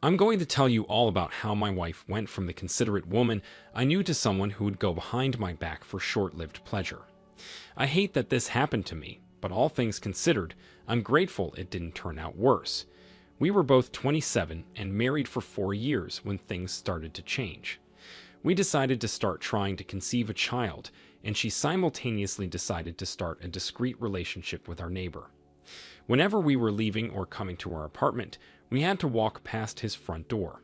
I'm going to tell you all about how my wife went from the considerate woman I knew to someone who would go behind my back for short-lived pleasure. I hate that this happened to me, but all things considered, I'm grateful it didn't turn out worse. We were both 27 and married for 4 years when things started to change. We decided to start trying to conceive a child, and she simultaneously decided to start a discreet relationship with our neighbor. Whenever we were leaving or coming to our apartment, we had to walk past his front door.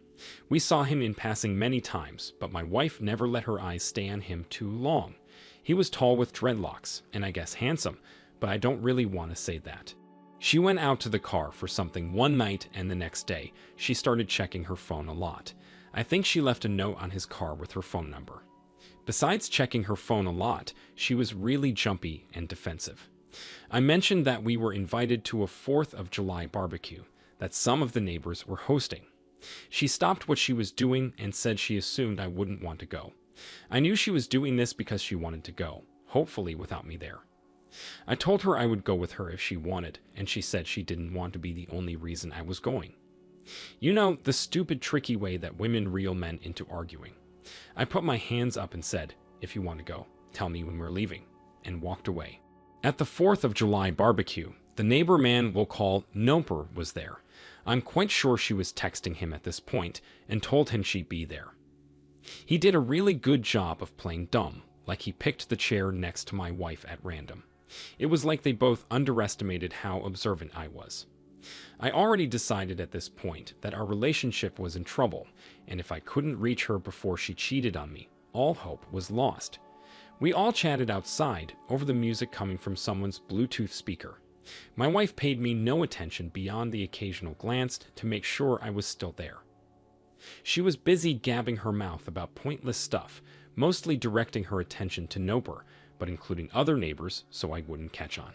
We saw him in passing many times, but my wife never let her eyes stay on him too long. He was tall with dreadlocks, and I guess handsome, but I don't really want to say that. She went out to the car for something one night, and the next day, she started checking her phone a lot. I think she left a note on his car with her phone number. Besides checking her phone a lot, she was really jumpy and defensive. I mentioned that we were invited to a 4th of July barbecue that some of the neighbors were hosting. She stopped what she was doing and said she assumed I wouldn't want to go. I knew she was doing this because she wanted to go, hopefully without me there. I told her I would go with her if she wanted, and she said she didn't want to be the only reason I was going. You know, the stupid, tricky way that women reel men into arguing. I put my hands up and said, "If you want to go, tell me when we're leaving," and walked away. At the 4th of July barbecue, the neighbor man we'll call Noper was there. I'm quite sure she was texting him at this point and told him she'd be there. He did a really good job of playing dumb, like he picked the chair next to my wife at random. It was like they both underestimated how observant I was. I already decided at this point that our relationship was in trouble, and if I couldn't reach her before she cheated on me, all hope was lost. We all chatted outside over the music coming from someone's Bluetooth speaker. My wife paid me no attention beyond the occasional glance to make sure I was still there. She was busy gabbing her mouth about pointless stuff, mostly directing her attention to Noper, but including other neighbors so I wouldn't catch on.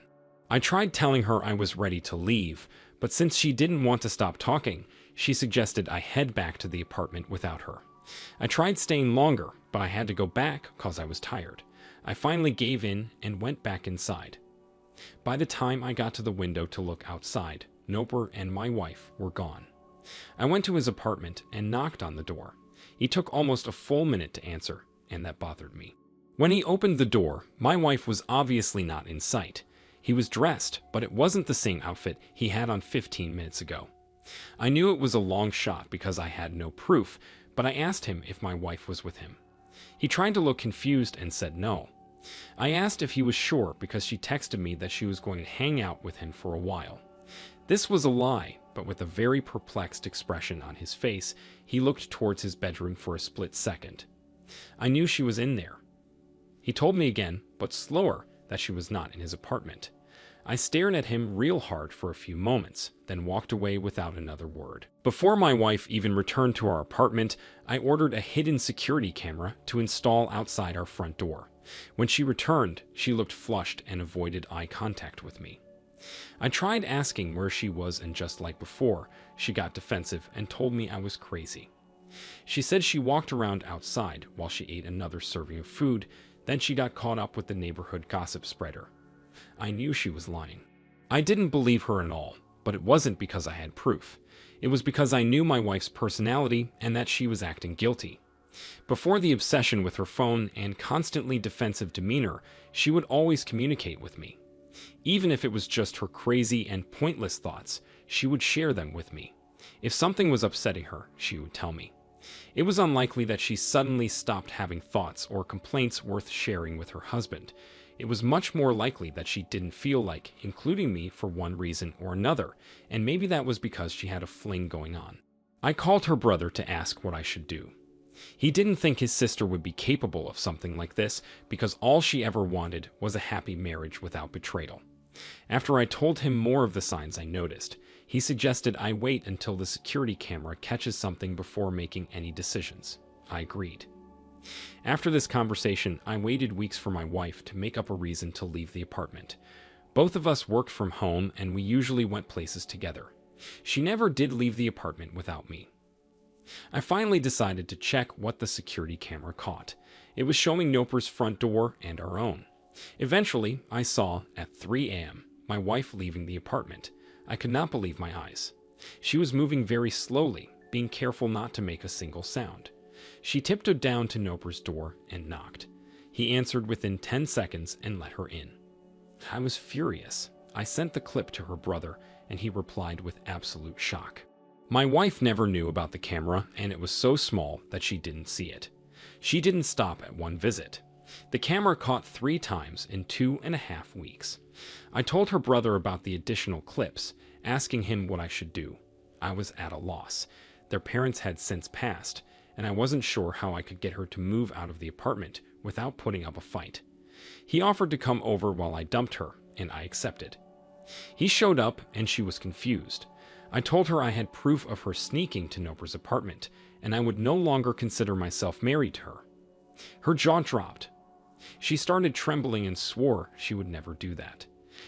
I tried telling her I was ready to leave, but since she didn't want to stop talking, she suggested I head back to the apartment without her. I tried staying longer, but I had to go back because I was tired. I finally gave in and went back inside. By the time I got to the window to look outside, Noper and my wife were gone. I went to his apartment and knocked on the door. He took almost a full minute to answer, and that bothered me. When he opened the door, my wife was obviously not in sight. He was dressed, but it wasn't the same outfit he had on 15 minutes ago. I knew it was a long shot because I had no proof, but I asked him if my wife was with him. He tried to look confused and said no. I asked if he was sure because she texted me that she was going to hang out with him for a while. This was a lie, but with a very perplexed expression on his face, he looked towards his bedroom for a split second. I knew she was in there. He told me again, but slower, that she was not in his apartment. I stared at him real hard for a few moments, then walked away without another word. Before my wife even returned to our apartment, I ordered a hidden security camera to install outside our front door. When she returned, she looked flushed and avoided eye contact with me. I tried asking where she was, and just like before, she got defensive and told me I was crazy. She said she walked around outside while she ate another serving of food, then she got caught up with the neighborhood gossip spreader. I knew she was lying. I didn't believe her at all, but it wasn't because I had proof. It was because I knew my wife's personality and that she was acting guilty. Before the obsession with her phone and constantly defensive demeanor, she would always communicate with me. Even if it was just her crazy and pointless thoughts, she would share them with me. If something was upsetting her, she would tell me. It was unlikely that she suddenly stopped having thoughts or complaints worth sharing with her husband. It was much more likely that she didn't feel like including me for one reason or another, and maybe that was because she had a fling going on. I called her brother to ask what I should do. He didn't think his sister would be capable of something like this because all she ever wanted was a happy marriage without betrayal. After I told him more of the signs I noticed, he suggested I wait until the security camera catches something before making any decisions. I agreed. After this conversation, I waited weeks for my wife to make up a reason to leave the apartment. Both of us worked from home and we usually went places together. She never did leave the apartment without me. I finally decided to check what the security camera caught. It was showing Noper's front door and our own. Eventually, I saw, at 3 a.m., my wife leaving the apartment. I could not believe my eyes. She was moving very slowly, being careful not to make a single sound. She tiptoed down to Noper's door and knocked. He answered within 10 seconds and let her in. I was furious. I sent the clip to her brother, and he replied with absolute shock. My wife never knew about the camera, and it was so small that she didn't see it. She didn't stop at one visit. The camera caught 3 times in 2.5 weeks. I told her brother about the additional clips, asking him what I should do. I was at a loss. Their parents had since passed, and I wasn't sure how I could get her to move out of the apartment without putting up a fight. He offered to come over while I dumped her, and I accepted. He showed up, and she was confused. I told her I had proof of her sneaking to Noper's apartment, and I would no longer consider myself married to her. Her jaw dropped. She started trembling and swore she would never do that.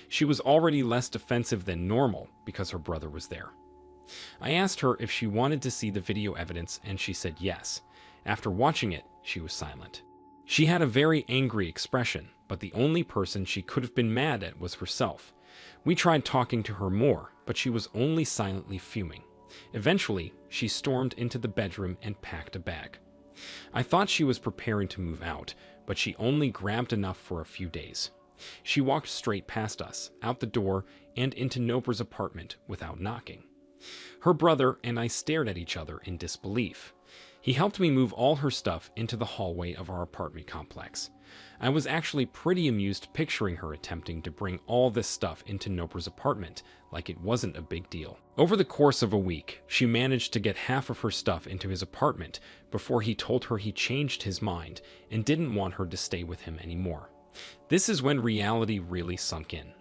She was already less defensive than normal because her brother was there. I asked her if she wanted to see the video evidence, and she said yes. After watching it, she was silent. She had a very angry expression, but the only person she could have been mad at was herself. We tried talking to her more, but she was only silently fuming. Eventually, she stormed into the bedroom and packed a bag. I thought she was preparing to move out, but she only grabbed enough for a few days. She walked straight past us, out the door, and into Noper's apartment without knocking. Her brother and I stared at each other in disbelief. He helped me move all her stuff into the hallway of our apartment complex. I was actually pretty amused picturing her attempting to bring all this stuff into Noper's apartment like it wasn't a big deal. Over the course of a week, she managed to get half of her stuff into his apartment before he told her he changed his mind and didn't want her to stay with him anymore. This is when reality really sunk in.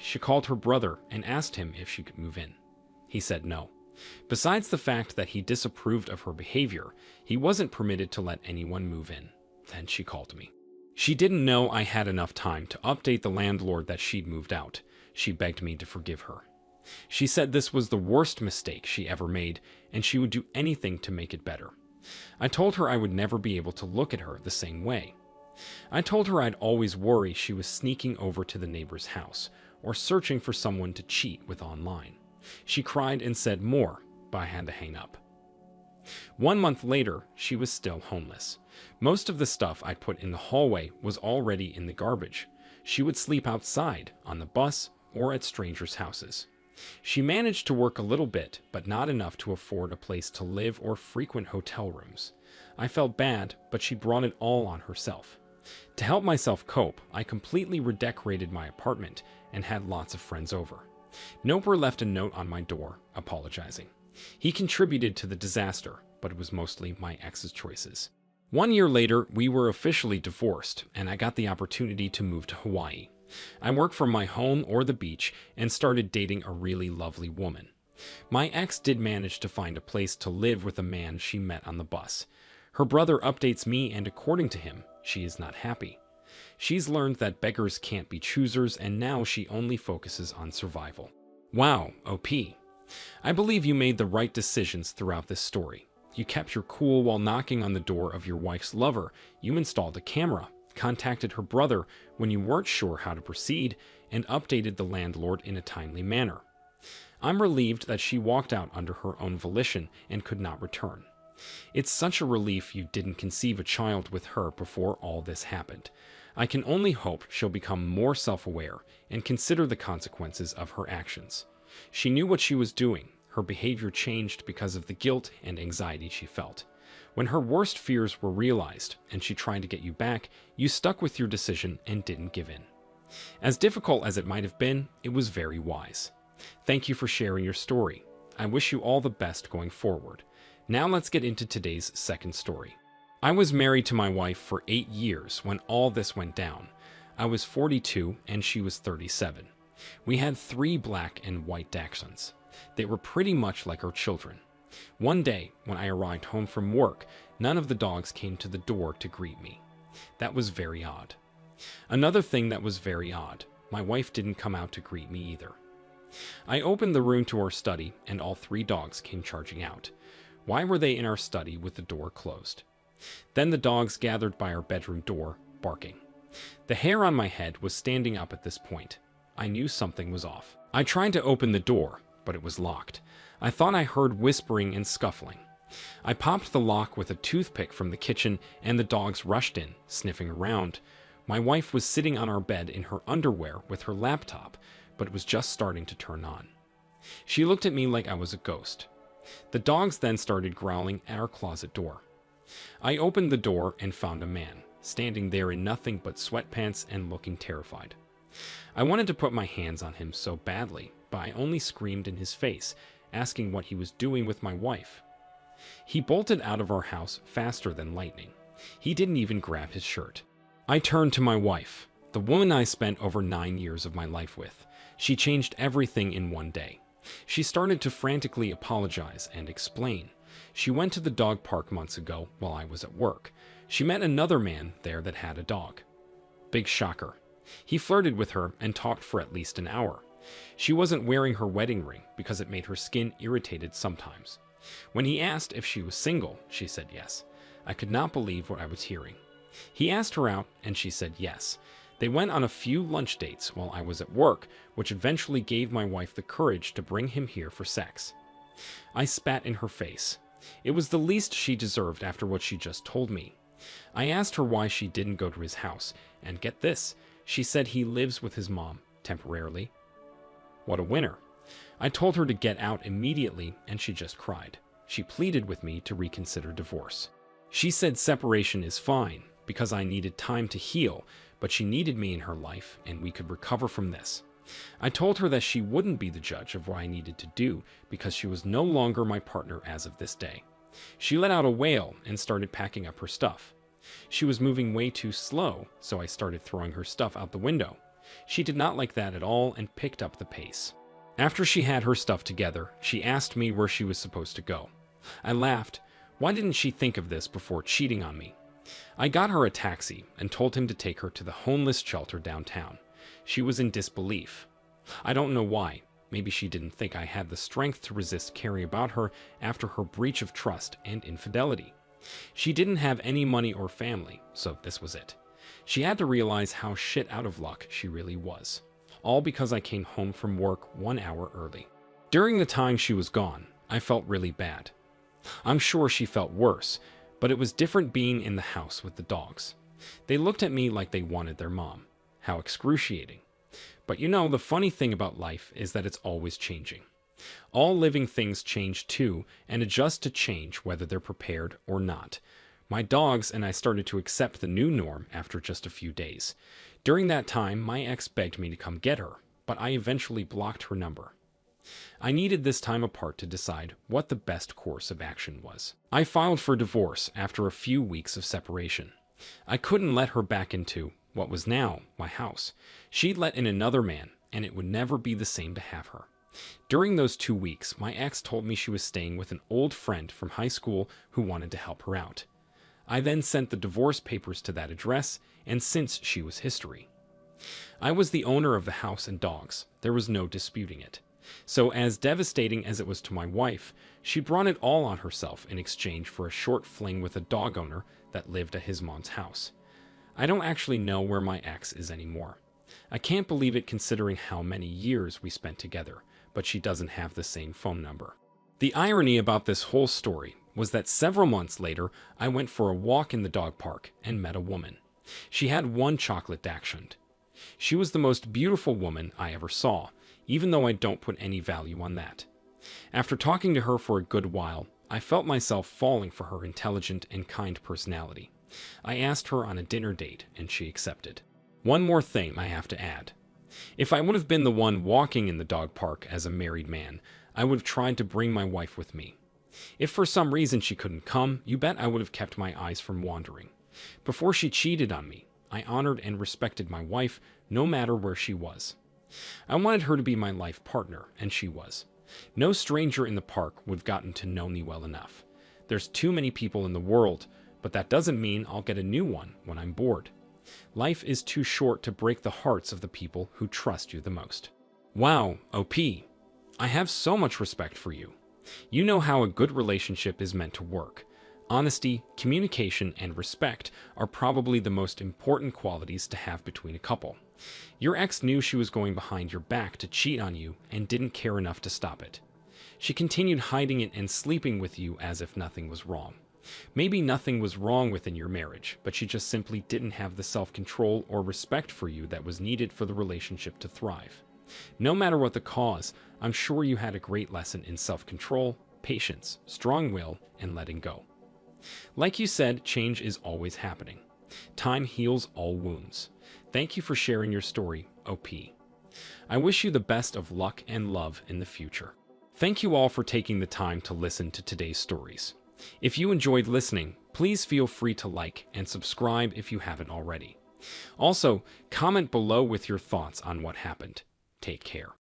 She called her brother and asked him if she could move in. He said no. Besides the fact that he disapproved of her behavior, he wasn't permitted to let anyone move in. Then she called me. She didn't know I had enough time to update the landlord that she'd moved out. She begged me to forgive her. She said this was the worst mistake she ever made, and she would do anything to make it better. I told her I would never be able to look at her the same way. I told her I'd always worry she was sneaking over to the neighbor's house, or searching for someone to cheat with online. She cried and said more, but I had to hang up. 1 month later, she was still homeless. Most of the stuff I'd put in the hallway was already in the garbage. She would sleep outside, on the bus, or at strangers' houses. She managed to work a little bit, but not enough to afford a place to live or frequent hotel rooms. I felt bad, but she brought it all on herself. To help myself cope, I completely redecorated my apartment and had lots of friends over. Noper left a note on my door, apologizing. He contributed to the disaster, but it was mostly my ex's choices. 1 year later, we were officially divorced, and I got the opportunity to move to Hawaii. I worked from my home or the beach and started dating a really lovely woman. My ex did manage to find a place to live with a man she met on the bus. Her brother updates me, and according to him, she is not happy. She's learned that beggars can't be choosers, and now she only focuses on survival. Wow, OP. I believe you made the right decisions throughout this story. You kept your cool while knocking on the door of your wife's lover. You installed a camera, contacted her brother when you weren't sure how to proceed, and updated the landlord in a timely manner. I'm relieved that she walked out under her own volition and could not return. It's such a relief you didn't conceive a child with her before all this happened. I can only hope she'll become more self-aware and consider the consequences of her actions. She knew what she was doing. Her behavior changed because of the guilt and anxiety she felt. When her worst fears were realized and she tried to get you back, you stuck with your decision and didn't give in. As difficult as it might have been, it was very wise. Thank you for sharing your story. I wish you all the best going forward. Now let's get into today's second story. I was married to my wife for 8 years when all this went down. I was 42 and she was 37. We had 3 black and white dachshunds. They were pretty much like our children. One day, when I arrived home from work, none of the dogs came to the door to greet me. That was very odd. Another thing that was very odd, my wife didn't come out to greet me either. I opened the room to our study, and all 3 dogs came charging out. Why were they in our study with the door closed? Then the dogs gathered by our bedroom door, barking. The hair on my head was standing up at this point. I knew something was off. I tried to open the door, but it was locked. I thought I heard whispering and scuffling. I popped the lock with a toothpick from the kitchen, and the dogs rushed in, sniffing around. My wife was sitting on our bed in her underwear with her laptop, but it was just starting to turn on. She looked at me like I was a ghost. The dogs then started growling at our closet door. I opened the door and found a man, standing there in nothing but sweatpants and looking terrified. I wanted to put my hands on him so badly, but I only screamed in his face, asking what he was doing with my wife. He bolted out of our house faster than lightning. He didn't even grab his shirt. I turned to my wife, the woman I spent over 9 years of my life with. She changed everything in one day. She started to frantically apologize and explain. She went to the dog park months ago while I was at work. She met another man there that had a dog. Big shocker. He flirted with her and talked for at least an hour. She wasn't wearing her wedding ring because it made her skin irritated sometimes. When he asked if she was single, she said yes. I could not believe what I was hearing. He asked her out, and she said yes. They went on a few lunch dates while I was at work, which eventually gave my wife the courage to bring him here for sex. I spat in her face. It was the least she deserved after what she just told me. I asked her why she didn't go to his house, and get this, she said he lives with his mom, temporarily. What a winner. I told her to get out immediately, and she just cried. She pleaded with me to reconsider divorce. She said separation is fine, because I needed time to heal, but she needed me in her life, and we could recover from this. I told her that she wouldn't be the judge of what I needed to do, because she was no longer my partner as of this day. She let out a wail and started packing up her stuff. She was moving way too slow, so I started throwing her stuff out the window. She did not like that at all and picked up the pace. After she had her stuff together, she asked me where she was supposed to go. I laughed. Why didn't she think of this before cheating on me? I got her a taxi and told him to take her to the homeless shelter downtown. She was in disbelief. I don't know why. Maybe she didn't think I had the strength to resist caring about her after her breach of trust and infidelity. She didn't have any money or family, so this was it. She had to realize how shit out of luck she really was. All because I came home from work 1 hour early. During the time she was gone, I felt really bad. I'm sure she felt worse, but it was different being in the house with the dogs. They looked at me like they wanted their mom. How excruciating. But you know, the funny thing about life is that it's always changing. All living things change too, and adjust to change whether they're prepared or not. My dogs and I started to accept the new norm after just a few days. During that time, my ex begged me to come get her, but I eventually blocked her number. I needed this time apart to decide what the best course of action was. I filed for divorce after a few weeks of separation. I couldn't let her back into what was now my house. She'd let in another man, and it would never be the same to have her. During those 2 weeks, my ex told me she was staying with an old friend from high school who wanted to help her out. I then sent the divorce papers to that address, and since she was history. I was the owner of the house and dogs. There was no disputing it. So as devastating as it was to my wife, she brought it all on herself in exchange for a short fling with a dog owner that lived at his mom's house. I don't actually know where my ex is anymore. I can't believe it considering how many years we spent together, but she doesn't have the same phone number. The irony about this whole story was that several months later, I went for a walk in the dog park and met a woman. She had 1 chocolate dachshund. She was the most beautiful woman I ever saw, even though I don't put any value on that. After talking to her for a good while, I felt myself falling for her intelligent and kind personality. I asked her on a dinner date, and she accepted. One more thing I have to add. If I would have been the one walking in the dog park as a married man, I would have tried to bring my wife with me. If for some reason she couldn't come, you bet I would have kept my eyes from wandering. Before she cheated on me, I honored and respected my wife no matter where she was. I wanted her to be my life partner, and she was. No stranger in the park would have gotten to know me well enough. There's too many people in the world, but that doesn't mean I'll get a new one when I'm bored. Life is too short to break the hearts of the people who trust you the most. Wow, OP. I have so much respect for you. You know how a good relationship is meant to work. Honesty, communication, and respect are probably the most important qualities to have between a couple. Your ex knew she was going behind your back to cheat on you and didn't care enough to stop it. She continued hiding it and sleeping with you as if nothing was wrong. Maybe nothing was wrong within your marriage, but she just simply didn't have the self-control or respect for you that was needed for the relationship to thrive. No matter what the cause, I'm sure you had a great lesson in self-control, patience, strong will, and letting go. Like you said, change is always happening. Time heals all wounds. Thank you for sharing your story, OP. I wish you the best of luck and love in the future. Thank you all for taking the time to listen to today's stories. If you enjoyed listening, please feel free to like and subscribe if you haven't already. Also, comment below with your thoughts on what happened. Take care.